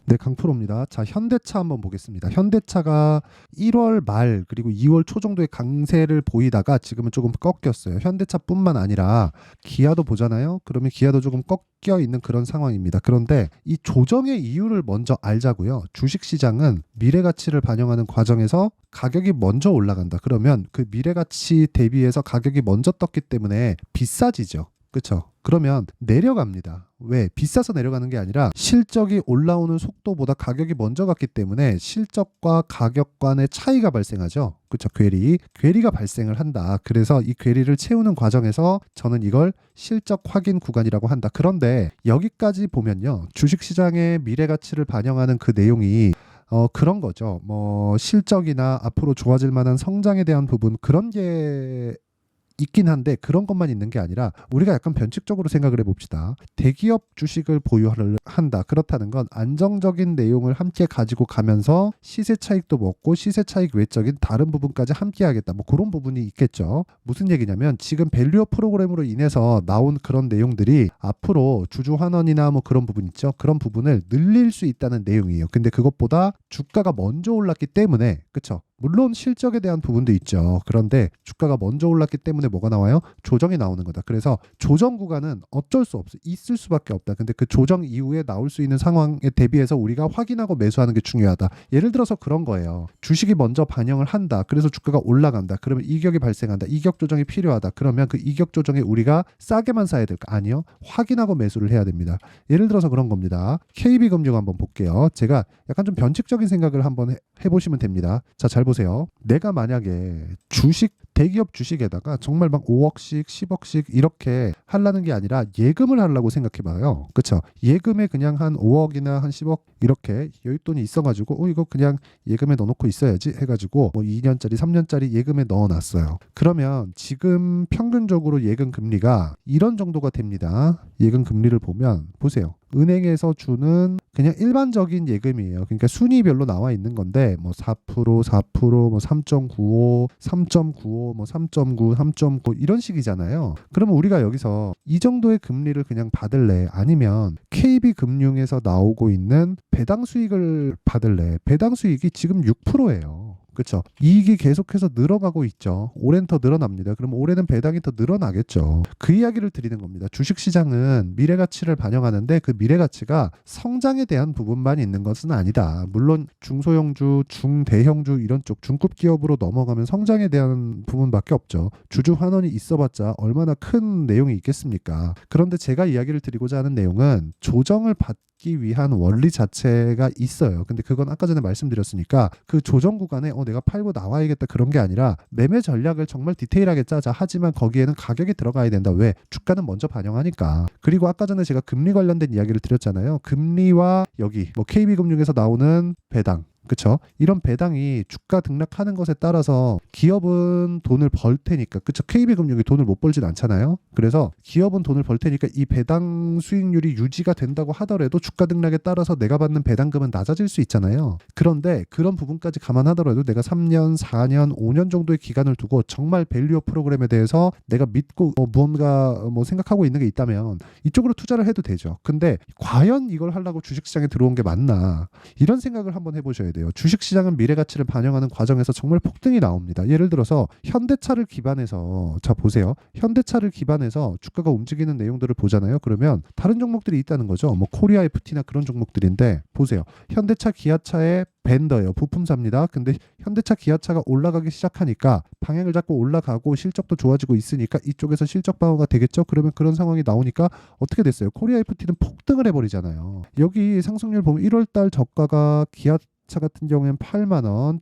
네, 강프로입니다. 자, 현대차 한번 보겠습니다. 현대차가 1월 말 그리고 2월 초 정도의 강세를 보이다가 지금은 조금 꺾였어요. 현대차뿐만 아니라 기아도 보잖아요. 그러면 기아도 조금 꺾여 있는 그런 상황입니다. 그런데 이 조정의 이유를 먼저 알자고요. 주식시장은 미래가치를 반영하는 과정에서 가격이 먼저 올라간다. 그러면 그 미래가치 대비해서 가격이 먼저 떴기 때문에 비싸지죠. 그렇죠? 그러면 내려갑니다. 왜? 비싸서 내려가는 게 아니라 실적이 올라오는 속도보다 가격이 먼저 갔기 때문에 실적과 가격 간의 차이가 발생하죠. 그렇죠? 괴리가 발생을 한다. 그래서 이 괴리를 채우는 과정에서 저는 이걸 실적 확인 구간이라고 한다. 그런데 여기까지 보면요. 주식시장의 미래 가치를 반영하는 그 내용이 그런 거죠. 뭐 실적이나 앞으로 좋아질 만한 성장에 대한 부분 그런 게 있긴 한데 그런 것만 있는 게 아니라 우리가 약간 변칙적으로 생각을 해봅시다. 대기업 주식을 보유를 한다. 그렇다는 건 안정적인 내용을 함께 가지고 가면서 시세 차익도 먹고 시세 차익 외적인 다른 부분까지 함께 하겠다. 뭐 그런 부분이 있겠죠. 무슨 얘기냐면 지금 밸류업 프로그램으로 인해서 나온 그런 내용들이 앞으로 주주 환원이나 뭐 그런 부분 있죠. 그런 부분을 늘릴 수 있다는 내용이에요. 근데 그것보다 주가가 먼저 올랐기 때문에 그렇죠. 물론 실적에 대한 부분도 있죠. 그런데 주가가 먼저 올랐기 때문에 뭐가 나와요? 조정이 나오는 거다. 그래서 조정 구간은 어쩔 수 없어. 있을 수밖에 없다. 근데 그 조정 이후에 나올 수 있는 상황에 대비해서 우리가 확인하고 매수하는 게 중요하다. 예를 들어서 그런 거예요. 주식이 먼저 반영을 한다. 그래서 주가가 올라간다. 그러면 이격이 발생한다. 이격 조정이 필요하다. 그러면 그 이격 조정에 우리가 싸게만 사야 될까? 아니요. 확인하고 매수를 해야 됩니다. 예를 들어서 그런 겁니다. KB금융 한번 볼게요. 제가 약간 좀 변칙적인 생각을 한번 해보시면 됩니다. 자, 잘 보세요. 내가 만약에 대기업 주식에다가 정말 막 5억씩, 10억씩 이렇게 하려는 게 아니라 예금을 하려고 생각해봐요. 그쵸? 예금에 그냥 한 5억이나 한 10억 이렇게 여윳돈이 있어가지고 이거 그냥 예금에 넣어놓고 있어야지 해가지고 뭐 2년짜리, 3년짜리 예금에 넣어놨어요. 그러면 지금 평균적으로 예금 금리가 이런 정도가 됩니다. 예금 금리를 보면 보세요. 은행에서 주는 그냥 일반적인 예금이에요. 그러니까 순위별로 나와 있는 건데 뭐 4%, 4%, 뭐 3.95, 3.95, 뭐 3.9, 3.9 이런 식이잖아요. 그러면 우리가 여기서 이 정도의 금리를 그냥 받을래? 아니면 KB금융에서 나오고 있는 배당 수익을 받을래? 배당 수익이 지금 6%예요. 그렇죠. 이익이 계속해서 늘어가고 있죠. 올해는 더 늘어납니다. 그럼 올해는 배당이 더 늘어나겠죠. 그 이야기를 드리는 겁니다. 주식시장은 미래가치를 반영하는데 그 미래가치가 성장에 대한 부분만 있는 것은 아니다. 물론 중소형주, 중대형주 이런 쪽 중급 기업으로 넘어가면 성장에 대한 부분밖에 없죠. 주주 환원이 있어봤자 얼마나 큰 내용이 있겠습니까? 그런데 제가 이야기를 드리고자 하는 내용은 조정을 받기 위한 원리 자체가 있어요. 근데 그건 아까 전에 말씀드렸으니까 그 조정 구간에 내가 팔고 나와야겠다 그런 게 아니라 매매 전략을 정말 디테일하게 짜자. 하지만 거기에는 가격이 들어가야 된다. 왜? 주가는 먼저 반영하니까. 그리고 아까 전에 제가 금리 관련된 이야기를 드렸잖아요. 금리와 여기 뭐 KB금융에서 나오는 배당 그쵸? 이런 배당이 주가 등락하는 것에 따라서 기업은 돈을 벌 테니까 그쵸? KB금융이 돈을 못 벌진 않잖아요. 그래서 기업은 돈을 벌 테니까 이 배당 수익률이 유지가 된다고 하더라도 주가 등락에 따라서 내가 받는 배당금은 낮아질 수 있잖아요. 그런데 그런 부분까지 감안하더라도 내가 3년, 4년, 5년 정도의 기간을 두고 정말 밸류업 프로그램에 대해서 내가 믿고 무언가 생각하고 있는 게 있다면 이쪽으로 투자를 해도 되죠. 근데 과연 이걸 하려고 주식시장에 들어온 게 맞나? 이런 생각을 한번 해보셔야 돼요. 주식시장은 미래가치를 반영하는 과정에서 정말 폭등이 나옵니다. 예를 들어서 현대차를 기반해서 자 보세요. 현대차를 기반해서 주가가 움직이는 내용들을 보잖아요. 그러면 다른 종목들이 있다는 거죠. 뭐 코리아 FT나 그런 종목들인데 보세요. 현대차, 기아차의 벤더예요. 부품사입니다. 근데 현대차, 기아차가 올라가기 시작하니까 방향을 잡고 올라가고 실적도 좋아지고 있으니까 이쪽에서 실적 방어가 되겠죠. 그러면 그런 상황이 나오니까 어떻게 됐어요? 코리아 FT는 폭등을 해버리잖아요. 여기 상승률 보면 1월달 저가가 기아차 같은 경우에는 8만 원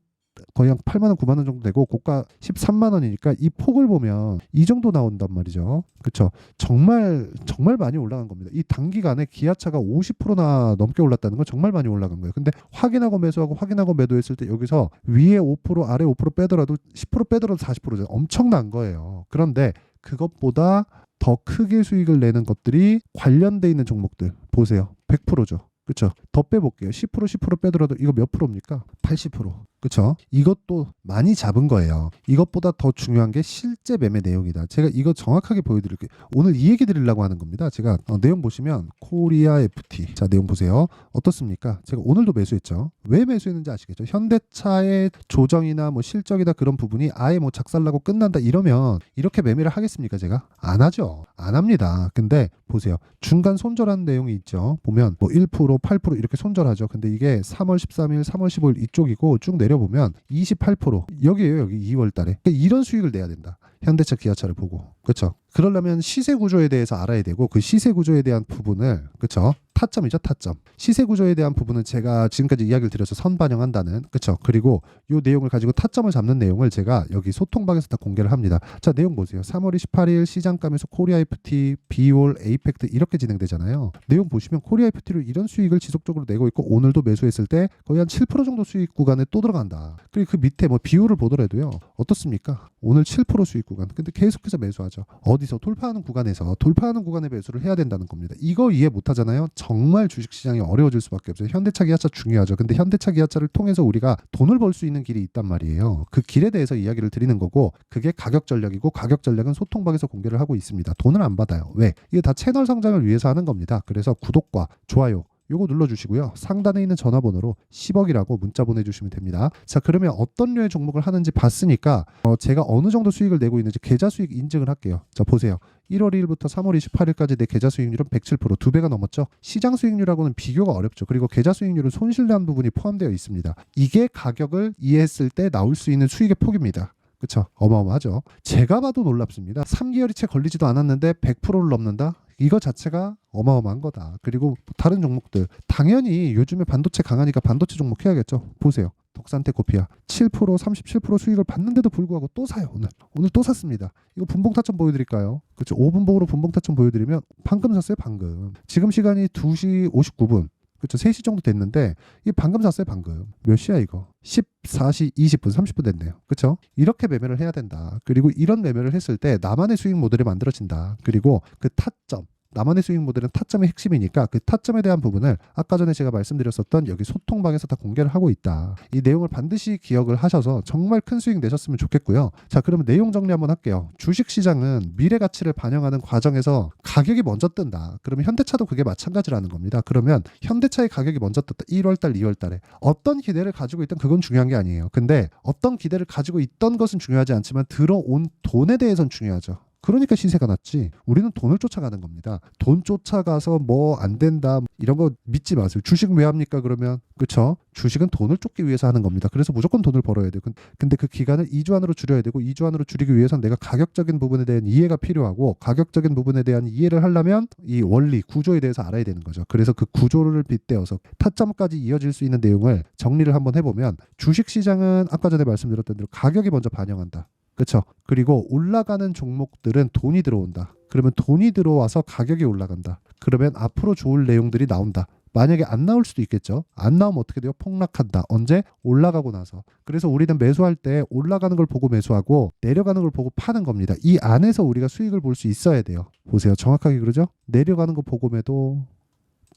거의 한 8만 원, 9만 원 정도 되고 고가 13만 원이니까 이 폭을 보면 이 정도 나온단 말이죠. 그렇죠? 정말 많이 올라간 겁니다. 이 단기간에 기아차가 50%나 넘게 올랐다는 건 정말 많이 올라간 거예요. 근데 확인하고 매수하고 확인하고 매도했을 때 여기서 위에 5% 아래 5% 빼더라도 10% 빼더라도 40%죠. 엄청난 거예요. 그런데 그것보다 더 크게 수익을 내는 것들이 관련돼 있는 종목들 보세요. 100%죠. 그렇죠. 더 빼볼게요. 10% 빼더라도 이거 몇 프로입니까? 80%. 그쵸? 이것도 많이 잡은 거예요. 이것보다 더 중요한 게 실제 매매 내용이다. 제가 이거 정확하게 보여드릴게요. 오늘 이 얘기 드리려고 하는 겁니다. 제가 내용 보시면 코리아 FT. 자, 내용 보세요. 어떻습니까? 제가 오늘도 매수했죠. 왜 매수했는지 아시겠죠? 현대차의 조정이나 뭐 실적이나 그런 부분이 아예 뭐 작살나고 끝난다 이러면 이렇게 매매를 하겠습니까? 제가? 안 하죠. 안 합니다. 근데 보세요. 중간 손절하는 내용이 있죠. 보면 뭐 1%, 8% 이렇게 손절하죠. 근데 이게 3월 13일, 3월 15일 이쪽이고 쭉 내려보면 28% 여기에요. 여기 2월 달에. 그러니까 이런 수익을 내야 된다. 현대차, 기아차를 보고. 그렇죠? 그러려면 시세 구조에 대해서 알아야 되고 그 시세 구조에 대한 부분을 그렇죠? 타점이죠, 타점. 시세 구조에 대한 부분은 제가 지금까지 이야기를 드려서 선반영한다는 그렇죠? 그리고 이 내용을 가지고 타점을 잡는 내용을 제가 여기 소통방에서 다 공개를 합니다. 자, 내용 보세요. 3월 28일 시장감에서 코리아 FT, 비올, 에이펙트 이렇게 진행되잖아요. 내용 보시면 코리아 FT로 이런 수익을 지속적으로 내고 있고 오늘도 매수했을 때 거의 한 7% 정도 수익 구간에 또 들어간다. 그리고 그 밑에 뭐 비율을 보더라도요. 어떻습니까? 오늘 7% 수익 구간. 근데 계속해서 매수하죠. 어디서 돌파하는 구간에 매수를 해야 된다는 겁니다. 이거 이해 못 하잖아요. 정말 주식시장이 어려워질 수밖에 없어요. 현대차, 기아차 중요하죠. 근데 현대차, 기아차를 통해서 우리가 돈을 벌 수 있는 길이 있단 말이에요. 그 길에 대해서 이야기를 드리는 거고 그게 가격 전략이고 가격 전략은 소통방에서 공개를 하고 있습니다. 돈을 안 받아요. 왜? 이게 다 채널 성장을 위해서 하는 겁니다. 그래서 구독과 좋아요 요거 눌러주시고요. 상단에 있는 전화번호로 10억이라고 문자 보내주시면 됩니다. 자, 그러면 어떤 류의 종목을 하는지 봤으니까 제가 어느 정도 수익을 내고 있는지 계좌 수익 인증을 할게요. 자, 보세요. 1월 1일부터 3월 28일까지 내 계좌 수익률은 107%, 2배가 넘었죠. 시장 수익률하고는 비교가 어렵죠. 그리고 계좌 수익률은 손실난 부분이 포함되어 있습니다. 이게 가격을 이해했을 때 나올 수 있는 수익의 폭입니다. 그쵸? 어마어마하죠. 제가 봐도 놀랍습니다. 3개월이 채 걸리지도 않았는데 100%를 넘는다? 이거 자체가 어마어마한 거다. 그리고 다른 종목들 당연히 요즘에 반도체 강하니까 반도체 종목 해야겠죠. 보세요. 덕산테 코피아 7%, 37% 수익을 받는데도 불구하고 또 사요. 오늘 또 샀습니다. 이거 분봉 타점 보여드릴까요? 그렇죠. 5분봉으로 분봉 타점 보여드리면 방금 샀어요. 방금. 지금 시간이 2시 59분. 그렇죠. 3시 정도 됐는데 이게 방금 샀어요. 방금. 몇 시야 이거? 14시 20분 30분 됐네요. 그렇죠? 이렇게 매매를 해야 된다. 그리고 이런 매매를 했을 때 나만의 수익 모델이 만들어진다. 그리고 그 타점 나만의 수익 모델은 타점의 핵심이니까 그 타점에 대한 부분을 아까 전에 제가 말씀드렸었던 여기 소통방에서 다 공개를 하고 있다. 이 내용을 반드시 기억을 하셔서 정말 큰 수익 내셨으면 좋겠고요. 자, 그러면 내용 정리 한번 할게요. 주식시장은 미래 가치를 반영하는 과정에서 가격이 먼저 뜬다. 그러면 현대차도 그게 마찬가지라는 겁니다. 그러면 현대차의 가격이 먼저 떴다. 1월달, 2월달에 어떤 기대를 가지고 있던 그건 중요한 게 아니에요. 근데 어떤 기대를 가지고 있던 것은 중요하지 않지만 들어온 돈에 대해서는 중요하죠. 그러니까 시세가 낮지. 우리는 돈을 쫓아가는 겁니다. 돈 쫓아가서 뭐 안 된다 이런 거 믿지 마세요. 주식 왜 합니까? 그러면 그렇죠? 주식은 돈을 쫓기 위해서 하는 겁니다. 그래서 무조건 돈을 벌어야 돼요. 근데 그 기간을 2주 안으로 줄여야 되고 2주 안으로 줄이기 위해서는 내가 가격적인 부분에 대한 이해가 필요하고 가격적인 부분에 대한 이해를 하려면 이 원리, 구조에 대해서 알아야 되는 거죠. 그래서 그 구조를 빗대어서 타점까지 이어질 수 있는 내용을 정리를 한번 해보면 주식시장은 아까 전에 말씀드렸던 대로 가격이 먼저 반영한다. 그렇죠. 그리고 올라가는 종목들은 돈이 들어온다. 그러면 돈이 들어와서 가격이 올라간다. 그러면 앞으로 좋을 내용들이 나온다. 만약에 안 나올 수도 있겠죠. 안 나오면 어떻게 돼요? 폭락한다. 언제? 올라가고 나서. 그래서 우리는 매수할 때 올라가는 걸 보고 매수하고 내려가는 걸 보고 파는 겁니다. 이 안에서 우리가 수익을 볼 수 있어야 돼요. 보세요. 정확하게 그러죠? 내려가는 거 보고 매도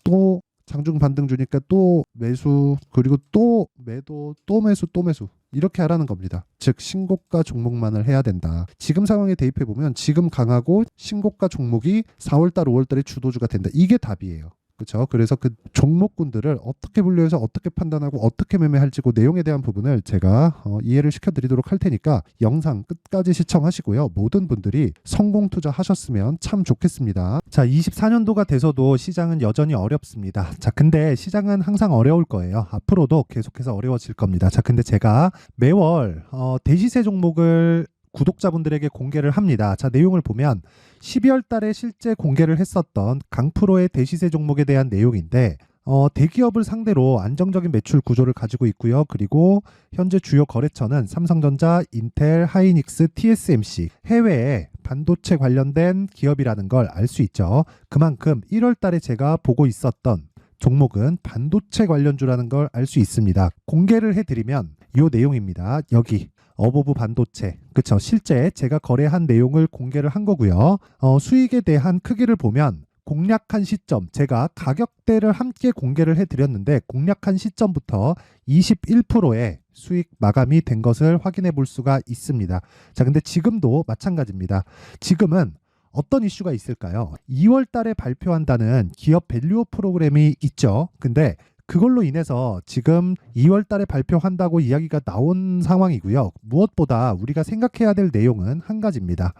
또 장중 반등 주니까 또 매수 그리고 또 매도 또 매수 또 매수 이렇게 하라는 겁니다. 즉 신고가 종목만을 해야 된다. 지금 상황에 대입해 보면 지금 강하고 신고가 종목이 4월달 5월달에 주도주가 된다. 이게 답이에요. 그렇죠. 그래서 그 종목군들을 어떻게 분류해서 어떻게 판단하고 어떻게 매매할지 그 내용에 대한 부분을 제가 이해를 시켜드리도록 할 테니까 영상 끝까지 시청하시고요. 모든 분들이 성공 투자하셨으면 참 좋겠습니다. 자, 24년도가 돼서도 시장은 여전히 어렵습니다. 자, 근데 시장은 항상 어려울 거예요. 앞으로도 계속해서 어려워질 겁니다. 자, 근데 제가 매월 대시세 종목을 구독자분들에게 공개를 합니다. 자, 내용을 보면 12월 달에 실제 공개를 했었던 강프로의 대시세 종목에 대한 내용인데 대기업을 상대로 안정적인 매출 구조를 가지고 있고요. 그리고 현재 주요 거래처는 삼성전자, 인텔, 하이닉스, TSMC 해외에 반도체 관련된 기업이라는 걸 알 수 있죠. 그만큼 1월 달에 제가 보고 있었던 종목은 반도체 관련주라는 걸 알 수 있습니다. 공개를 해드리면 이 내용입니다. 여기 어보브 반도체, 그쵸? 실제 제가 거래한 내용을 공개를 한 거고요. 수익에 대한 크기를 보면 공략한 시점, 제가 가격대를 함께 공개를 해드렸는데 공략한 시점부터 21%의 수익 마감이 된 것을 확인해 볼 수가 있습니다. 자, 근데 지금도 마찬가지입니다. 지금은 어떤 이슈가 있을까요? 2월 달에 발표한다는 기업 밸류업 프로그램이 있죠. 근데 그걸로 인해서 지금 2월 달에 발표한다고 이야기가 나온 상황이고요. 무엇보다 우리가 생각해야 될 내용은 한 가지입니다.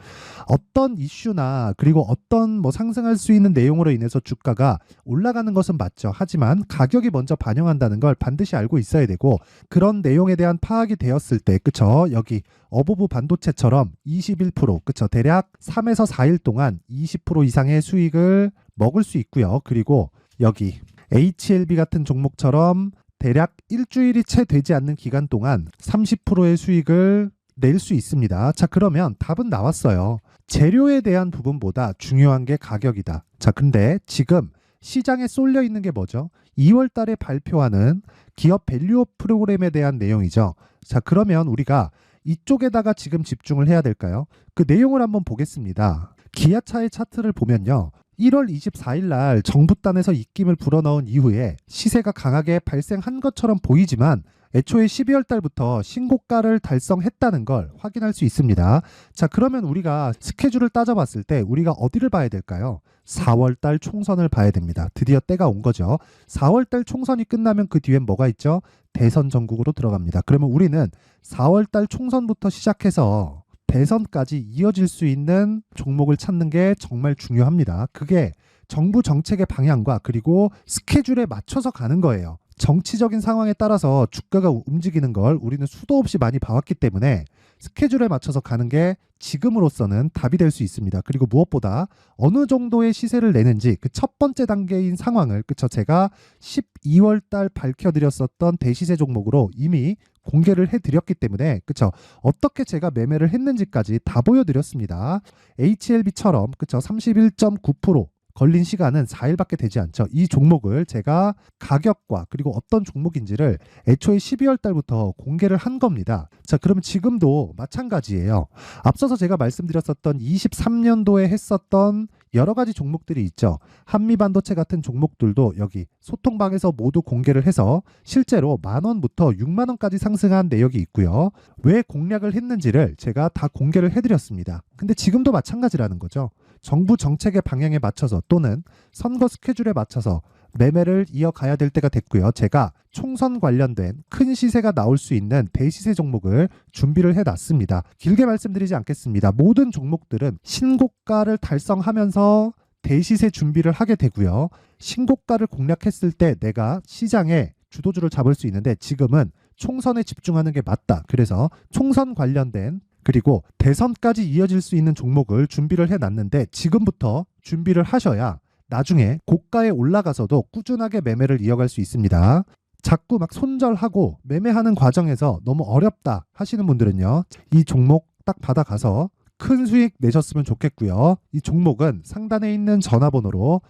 어떤 이슈나 그리고 어떤 상승할 수 있는 내용으로 인해서 주가가 올라가는 것은 맞죠. 하지만 가격이 먼저 반영한다는 걸 반드시 알고 있어야 되고, 그런 내용에 대한 파악이 되었을 때, 그쵸? 여기 어보브 반도체처럼 21%, 그쵸? 대략 3에서 4일 동안 20% 이상의 수익을 먹을 수 있고요. 그리고 여기 HLB 같은 종목처럼 대략 일주일이 채 되지 않는 기간 동안 30%의 수익을 낼 수 있습니다. 자, 그러면 답은 나왔어요. 재료에 대한 부분보다 중요한 게 가격이다. 자, 근데 지금 시장에 쏠려 있는 게 뭐죠? 2월 달에 발표하는 기업 밸류업 프로그램에 대한 내용이죠. 자, 그러면 우리가 이쪽에다가 지금 집중을 해야 될까요? 그 내용을 한번 보겠습니다. 기아차의 차트를 보면요. 1월 24일 날 정부단에서 입김을 불어넣은 이후에 시세가 강하게 발생한 것처럼 보이지만 애초에 12월 달부터 신고가를 달성했다는 걸 확인할 수 있습니다. 자, 그러면 우리가 스케줄을 따져봤을 때 우리가 어디를 봐야 될까요? 4월 달 총선을 봐야 됩니다. 드디어 때가 온 거죠. 4월 달 총선이 끝나면 그 뒤엔 뭐가 있죠? 대선 전국으로 들어갑니다. 그러면 우리는 4월 달 총선부터 시작해서 대선까지 이어질 수 있는 종목을 찾는 게 정말 중요합니다. 그게 정부 정책의 방향과 그리고 스케줄에 맞춰서 가는 거예요. 정치적인 상황에 따라서 주가가 움직이는 걸 우리는 수도 없이 많이 봐왔기 때문에 스케줄에 맞춰서 가는 게 지금으로서는 답이 될 수 있습니다. 그리고 무엇보다 어느 정도의 시세를 내는지 그 첫 번째 단계인 상황을, 그쵸? 제가 12월 달 밝혀드렸었던 대시세 종목으로 이미 공개를 해드렸기 때문에, 그쵸? 어떻게 제가 매매를 했는지까지 다 보여드렸습니다. HLB처럼, 그쵸? 31.9% 걸린 시간은 4일밖에 되지 않죠. 이 종목을 제가 가격과 그리고 어떤 종목인지를 애초에 12월 달부터 공개를 한 겁니다. 자, 그러면 지금도 마찬가지예요. 앞서서 제가 말씀드렸었던 23년도에 했었던 여러 가지 종목들이 있죠. 한미반도체 같은 종목들도 여기 소통방에서 모두 공개를 해서 실제로 10,000원부터 60,000원까지 상승한 내역이 있고요. 왜 공략을 했는지를 제가 다 공개를 해드렸습니다. 근데 지금도 마찬가지라는 거죠. 정부 정책의 방향에 맞춰서 또는 선거 스케줄에 맞춰서 매매를 이어가야 될 때가 됐고요. 제가 총선 관련된 큰 시세가 나올 수 있는 대시세 종목을 준비를 해놨습니다. 길게 말씀드리지 않겠습니다. 모든 종목들은 신고가를 달성하면서 대시세 준비를 하게 되고요. 신고가를 공략했을 때 내가 시장에 주도주를 잡을 수 있는데 지금은 총선에 집중하는 게 맞다. 그래서 총선 관련된 그리고 대선까지 이어질 수 있는 종목을 준비를 해놨는데 지금부터 준비를 하셔야 나중에 고가에 올라가서도 꾸준하게 매매를 이어갈 수 있습니다. 자꾸 막 손절하고 매매하는 과정에서 너무 어렵다 하시는 분들은요. 이 종목 딱 받아가서 큰 수익 내셨으면 좋겠고요. 이 종목은 상단에 있는 전화번호로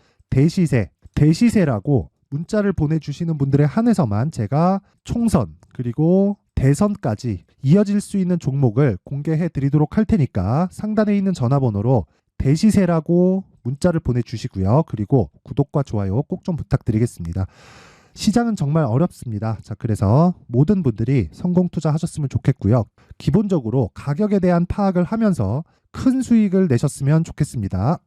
대시세라고 문자를 보내주시는 분들에 한해서만 제가 총선 그리고 대선까지 이어질 수 있는 종목을 공개해 드리도록 할 테니까 상단에 있는 전화번호로 대시세라고 문자를 보내주시고요. 그리고 구독과 좋아요 꼭 좀 부탁드리겠습니다. 시장은 정말 어렵습니다. 자, 그래서 모든 분들이 성공 투자하셨으면 좋겠고요. 기본적으로 가격에 대한 파악을 하면서 큰 수익을 내셨으면 좋겠습니다.